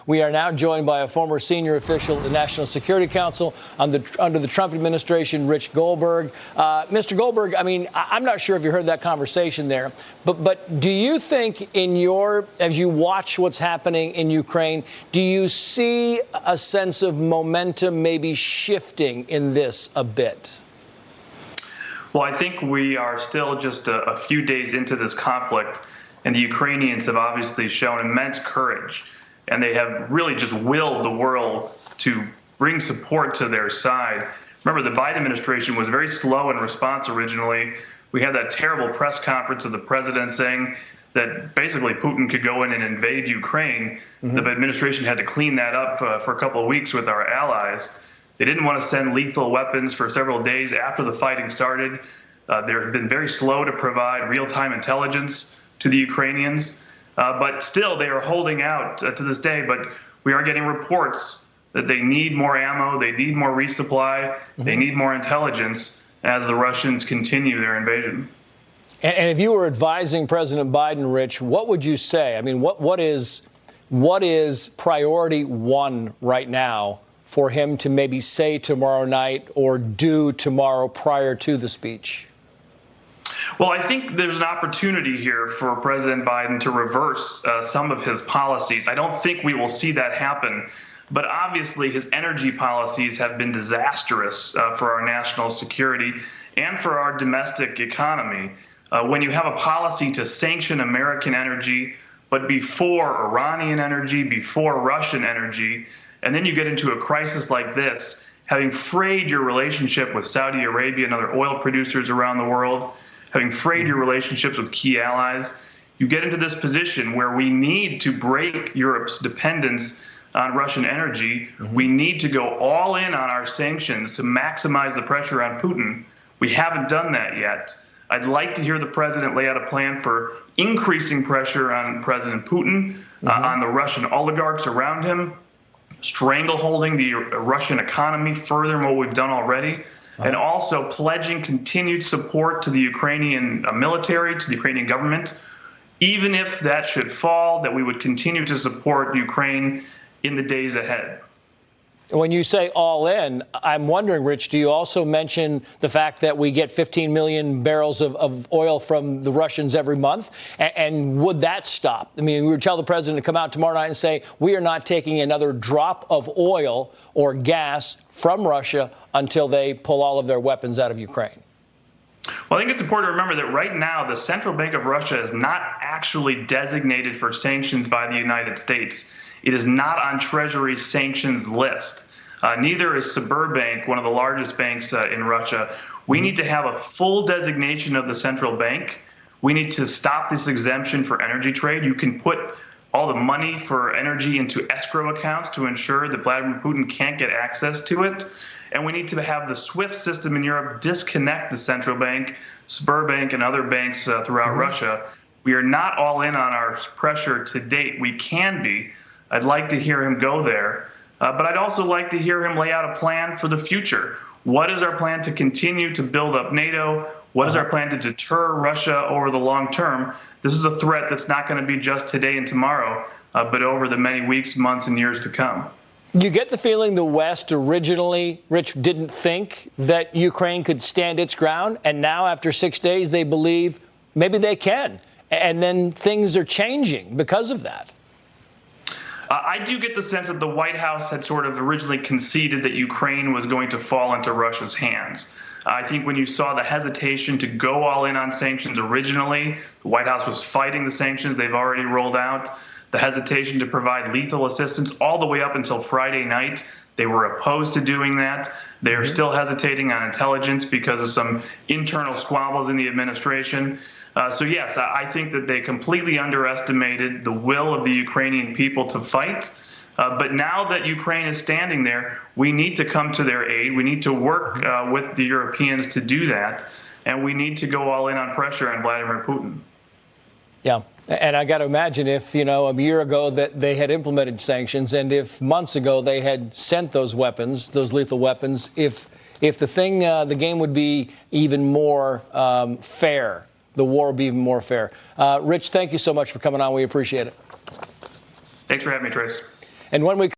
We are now joined by a former senior official at the National Security Council under the Trump administration, Rich Goldberg. Mr. Goldberg, I mean, I'm not sure if you heard that conversation there, but do you think as you watch what's happening in Ukraine, do you see a sense of momentum maybe shifting in this a bit? Well, I think we are still just a few days into this conflict, and the Ukrainians have obviously shown immense courage. And they have really just willed the world to bring support to their side. Remember, the Biden administration was very slow in response originally. We had that terrible press conference of the president saying that basically Putin could go in and invade Ukraine. Mm-hmm. The administration had to clean that up for a couple of weeks with our allies. They didn't want to send lethal weapons for several days after the fighting started. They have been very slow to provide real-time intelligence to the Ukrainians. But still, they are holding out to this day. But we are getting reports that they need more ammo, they need more resupply, mm-hmm. they need more intelligence as the Russians continue their invasion. And if you were advising President Biden, Rich, what would you say? I mean, what is priority one right now for him to maybe say tomorrow night or do tomorrow prior to the speech? Well, I think there's an opportunity here for President Biden to reverse some of his policies. I don't think we will see that happen. But obviously, his energy policies have been disastrous for our national security and for our domestic economy. When you have a policy to sanction American energy, but before Iranian energy, before Russian energy, and then you get into a crisis like this, having frayed your relationship with Saudi Arabia and other oil producers around the world, having frayed your relationships with key allies, you get into this position where we need to break Europe's dependence on Russian energy. Mm-hmm. We need to go all in on our sanctions to maximize the pressure on Putin. We haven't done that yet. I'd like to hear the president lay out a plan for increasing pressure on President Putin, mm-hmm. On the Russian oligarchs around him, strangleholding the Russian economy further than what we've done already. And also pledging continued support to the Ukrainian military, to the Ukrainian government. Even if that should fall, that we would continue to support Ukraine in the days ahead. When you say all in, I'm wondering, Rich, do you also mention the fact that we get 15 million barrels of oil from the Russians every month? And would that stop? I mean, we would tell the president to come out tomorrow night and say, we are not taking another drop of oil or gas from Russia until they pull all of their weapons out of Ukraine. Well, I think it's important to remember that right now, the Central Bank of Russia is not actually designated for sanctions by the United States. It is not on Treasury's sanctions list. Neither is Sberbank, one of the largest banks in Russia. We need to have a full designation of the central bank. We need to stop this exemption for energy trade. You can put all the money for energy into escrow accounts to ensure that Vladimir Putin can't get access to it. And we need to have the SWIFT system in Europe disconnect the central bank, Sberbank, and other banks throughout mm-hmm. Russia. We are not all in on our pressure to date. We can be. I'd like to hear him go there. But I'd also like to hear him lay out a plan for the future. What is our plan to continue to build up NATO? What is our plan to deter Russia over the long term? This is a threat that's not going to be just today and tomorrow, but over the many weeks, months, and years to come. You get the feeling the West originally, Rich, didn't think that Ukraine could stand its ground, and now after 6 days they believe maybe they can, and then things are changing because of that. I do get the sense that the White House had sort of originally conceded that Ukraine was going to fall into Russia's hands. I think when you saw the hesitation to go all in on sanctions originally, the White House was fighting the sanctions they've already rolled out. The hesitation to provide lethal assistance all the way up until Friday night, they were opposed to doing that. They are still hesitating on intelligence because of some internal squabbles in the administration. So, yes, I think that they completely underestimated the will of the Ukrainian people to fight. But now that Ukraine is standing there, we need to come to their aid. We need to work with the Europeans to do that. And we need to go all in on pressure on Vladimir Putin. Yeah. And I got to imagine if, a year ago that they had implemented sanctions and if months ago they had sent those weapons, those lethal weapons, if the game would be even more fair, the war would be even more fair. Rich, thank you so much for coming on. We appreciate it. Thanks for having me, Trace. And when we